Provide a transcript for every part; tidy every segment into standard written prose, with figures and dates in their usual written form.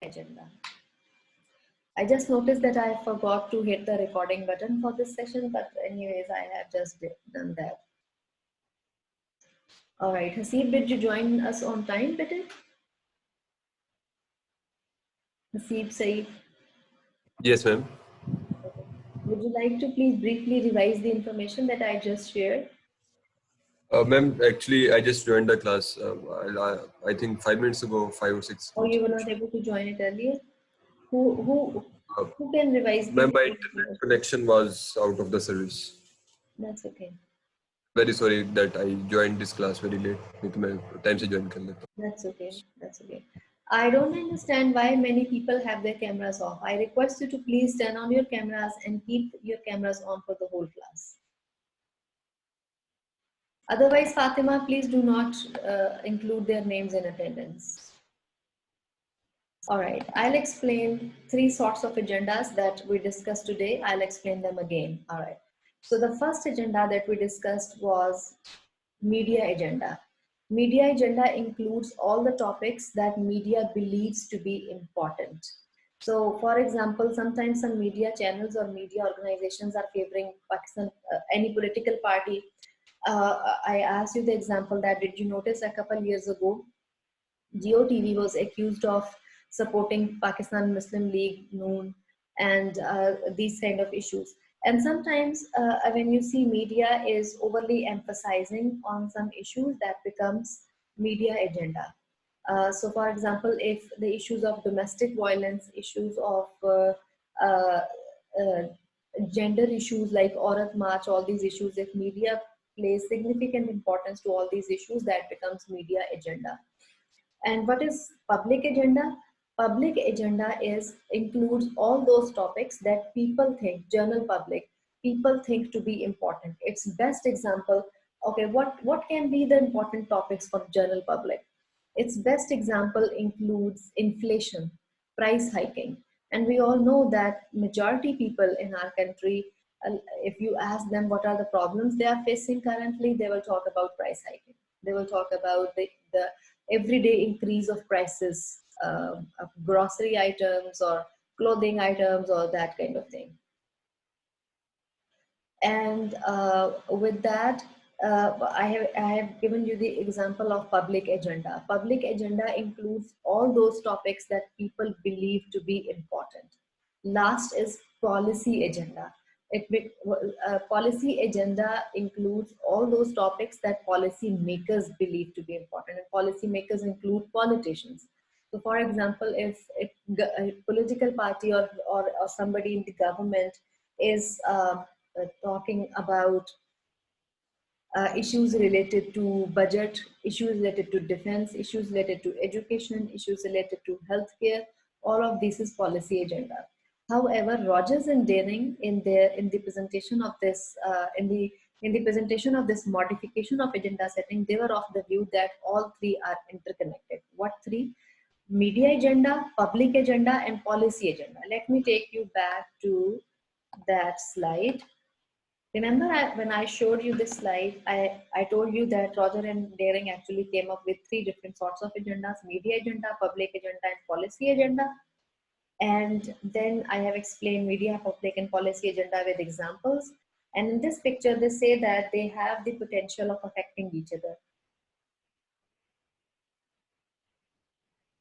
agenda. I just noticed that I forgot to hit the recording button for this session, but anyways, I have just done that. All right, Hasib, did you join us on time, Bitte? Hasib Saeed. Yes, ma'am. Would you like to please briefly revise the information that I just shared? Ma'am, actually, I just joined the class. I think 5 minutes ago, 5 or 6. Or you were not able to join it earlier? Who Uh, who can revise Ma'am, my the internet connection was out of the service. That's okay. Very sorry that I joined this class very late. नहीं तो मैं time से join कर लेता. That's okay. That's okay. I don't understand why many people have their cameras off. I request you to please turn on your cameras and keep your cameras on for the whole class. Otherwise, Fatima, please do not include their names in attendance. All right, I'll explain 3 sorts of agendas that we discussed today. I'll explain them again. All right. So the first agenda that we discussed was media agenda. Media agenda includes all the topics that media believes to be important. So, for example, sometimes some media channels or media organizations are favoring Pakistan, any political party. I asked you the example that did you notice a couple years ago, GeoTV was accused of supporting Pakistan Muslim League, Noon, and these kind of issues. And sometimes when you see media is overly emphasizing on some issues, that becomes media agenda. So for example, if the issues of domestic violence, issues of uh, uh, gender issues like Aurat March, all these issues, if media plays significant importance to all these issues, that becomes media agenda. And what is public agenda? Public agenda includes all those topics that people think, general public, people think to be important. Its best example, okay, what can be the important topics for general public? Its best example includes inflation, price hiking. And we all know that majority people in our country, if you ask them what are the problems they are facing currently, they will talk about price hiking. They will talk about the everyday increase of prices of grocery items or clothing items or that kind of thing. And with that, I have given you the example of public agenda. Public agenda includes all those topics that people believe to be important. Last is policy agenda. Policy agenda includes all those topics that policy makers believe to be important, and policy makers include politicians. So, for example, if a political party or somebody in the government is talking about issues related to budget, issues related to defense, issues related to education, issues related to healthcare, all of this is policy agenda. However, Rogers and Daring in the presentation of this presentation of this modification of agenda setting, they were of the view that all 3 are interconnected. What 3? Media agenda, public agenda, and policy agenda. Let me take you back to that slide. Remember when I showed you this slide, I told you that Roger and Daring actually came up with 3 different sorts of agendas: media agenda, public agenda, and policy agenda. And then I have explained media, public, and policy agenda with examples. And in this picture, they say that they have the potential of affecting each other.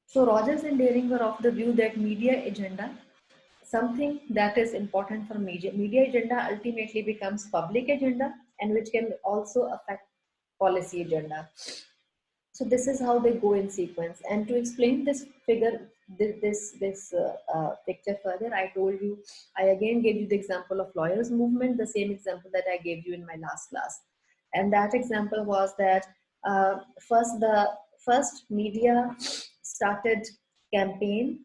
So Rogers and Daring were of the view that media agenda, something that is important for media agenda, ultimately becomes public agenda, and which can also affect policy agenda. So this is how they go in sequence. And to explain this figure, this picture further, I told you, I again gave you the example of lawyers movement, the same example that I gave you in my last class. And that example was that first media started campaign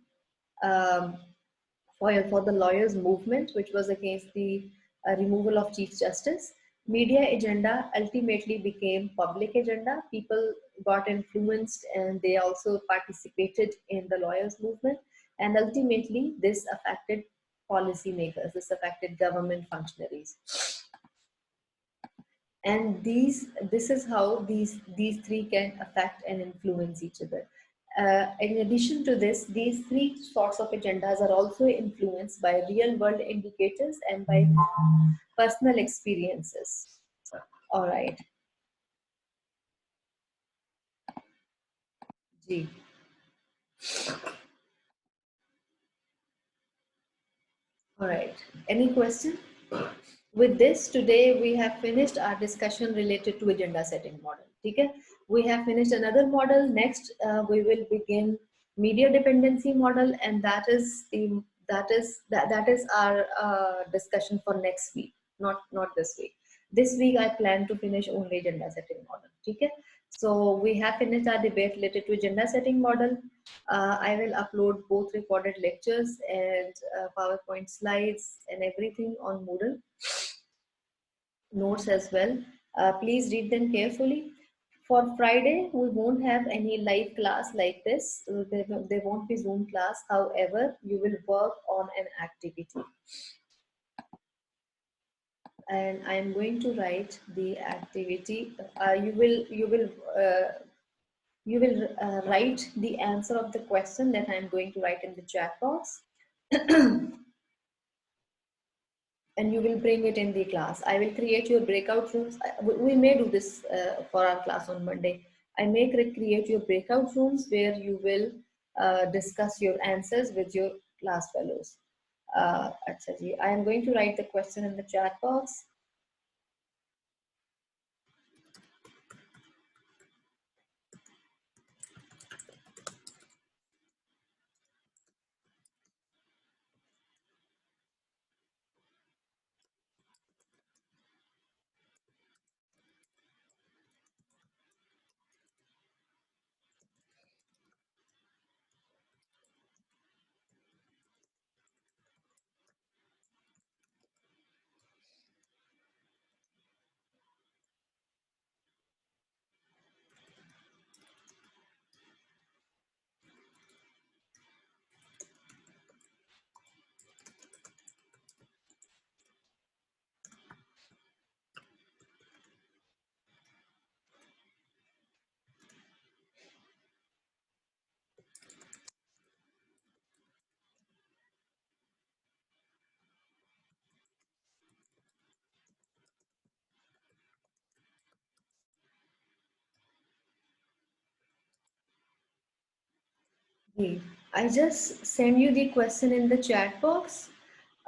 for the lawyers movement, which was against the removal of Chief Justice. Media agenda ultimately became public agenda. People got influenced and they also participated in the lawyers movement. And ultimately, this affected policymakers, this affected government functionaries. And this is how these 3 can affect and influence each other. In addition to this, these three sorts of agendas are also influenced by real world indicators and by personal experiences. All right. Ji. All right. Any question? With this, today we have finished our discussion related to agenda setting model. Okay? We have finished another model. Next, we will begin media dependency model, and that is our discussion for next week, not this week. This week I plan to finish only agenda setting model. Okay? So we have finished our debate related to agenda setting model. I will upload both recorded lectures and PowerPoint slides and everything on Moodle, notes as well. Please read them carefully. For Friday, we won't have any live class like this. There won't be Zoom class. However, you will work on an activity. And I am going to write the activity. You will write the answer of the question that I am going to write in the chat box. And you will bring it in the class. I will create your breakout rooms. We may do this for our class on Monday. I may create your breakout rooms where you will discuss your answers with your class fellows. I am going to write the question in the chat box. I just send you the question in the chat box.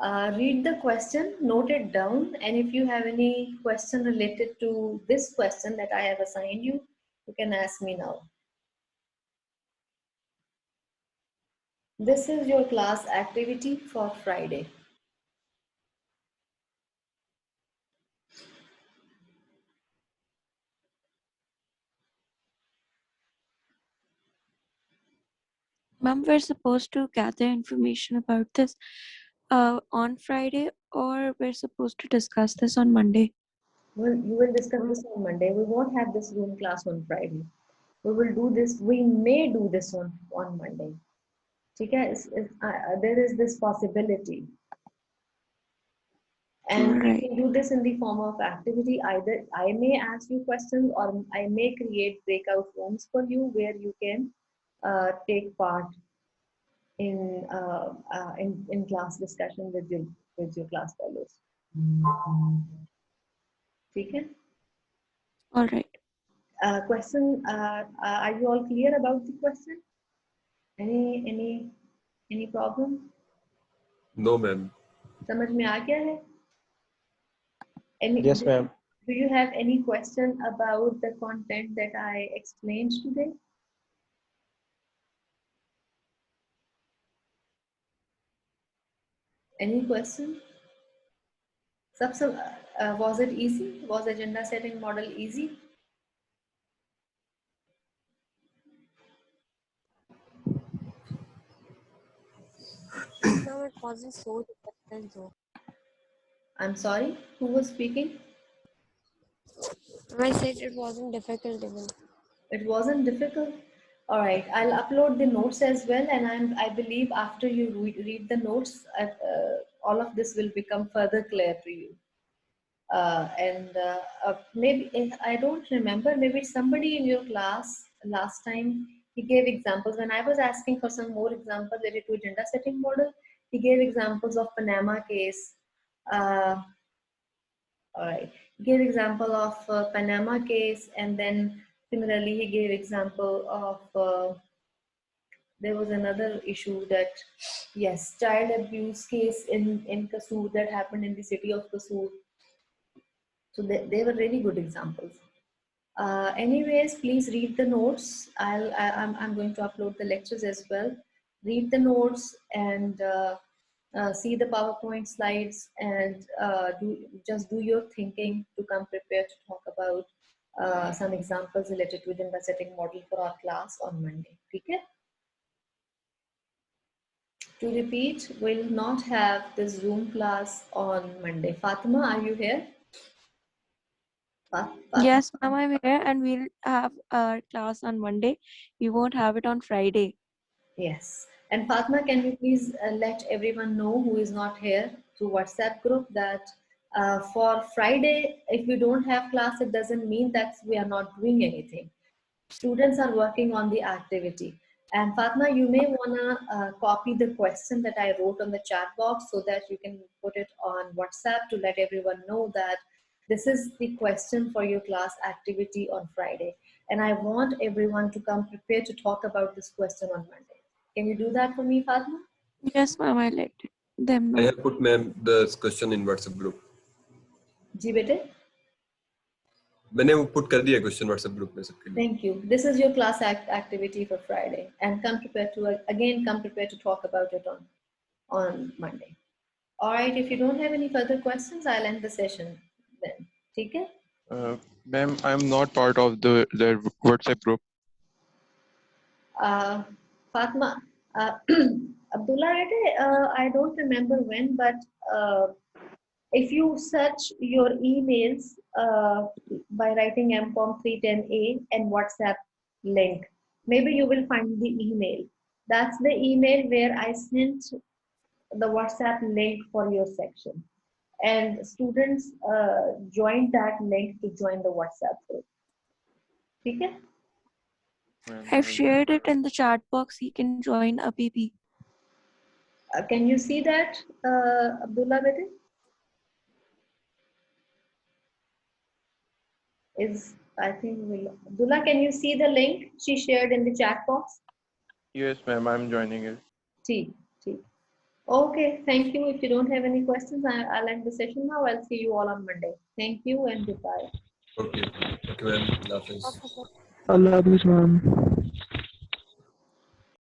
Read the question, note it down, and if you have any question related to this question that I have assigned you, you can ask me now. This is your class activity for Friday. Ma'am, we're supposed to gather information about this on Friday, or we're supposed to discuss this on Monday? Well, you will discuss this on Monday. We won't have this Zoom class on Friday. We will do this. We may do this on Monday. Okay? There is this possibility. And we can do this in the form of activity. Either I may ask you questions or I may create breakout rooms for you where you can take part in class discussion with your class fellows. Okay? All right. Question, are you all clear about the question? Any problem? No, ma'am. समझ में आ गया है? Yes, ma'am. Do you have any question about the content that I explained today? Any question? Was it easy? Was agenda setting model easy? No, it wasn't so difficult though. I'm sorry, who was speaking? I said it wasn't difficult even. It wasn't difficult. All right, I'll upload the notes as well, and I believe after you read the notes, all of this will become further clear to you. Maybe I don't remember. Maybe somebody in your class last time He gave examples. When I was asking for some more examples related to agenda setting model, he gave examples of Panama case. All right. He gave example of Panama case, and then similarly he gave example of there was another issue that yes, child abuse case in Kasur that happened in the city of Kasur. So they were really good examples. Anyways, please read the notes. I'm going to upload the lectures as well. Read the notes and see the PowerPoint slides and do your thinking to come prepared to talk about some examples related to agenda setting model for our class on Monday. Okay? To repeat, we'll not have the Zoom class on Monday. Fatima, are you here? Yes, ma'am, I'm here, and we'll have our class on Monday. We won't have it on Friday. Yes. And Fatma, can you please let everyone know who is not here through WhatsApp group that for Friday, if we don't have class, it doesn't mean that we are not doing anything. Students are working on the activity. And Fatma, you may wanna copy the question that I wrote on the chat box so that you can put it on WhatsApp to let everyone know that this is the question for your class activity on Friday. And I want everyone to come prepared to talk about this question on Monday. Can you do that for me, Fatma? Yes, ma'am, I let them I know. have put ma'am the question in WhatsApp group. Ji bete? मैंने वो put कर दिया question WhatsApp group में सबके लिए. Thank you. This is your class activity for Friday, and come prepared to talk about it on Monday. All right. If you don't have any further questions, I'll end the session then. Okay? Ma'am, I'm not part of the WhatsApp group. Fatma, Abdullah, I don't remember when, but if you search your emails by writing MCOM 310A and WhatsApp link, maybe you will find the email. That's the email where I sent the WhatsApp link for your section. And students joined that link to join the WhatsApp group. Okay? I've shared it in the chat box. He can join APP. Can you see that, Abdullah Bete? Abdullah, can you see the link she shared in the chat box? Yes, ma'am, I'm joining it. T. Okay, thank you. If you don't have any questions, I'll end the session now. I'll see you all on Monday. Thank you and goodbye. Okay. Okay ma'am. Allah Hafiz. Okay, sir. Allah Hafiz, ma'am.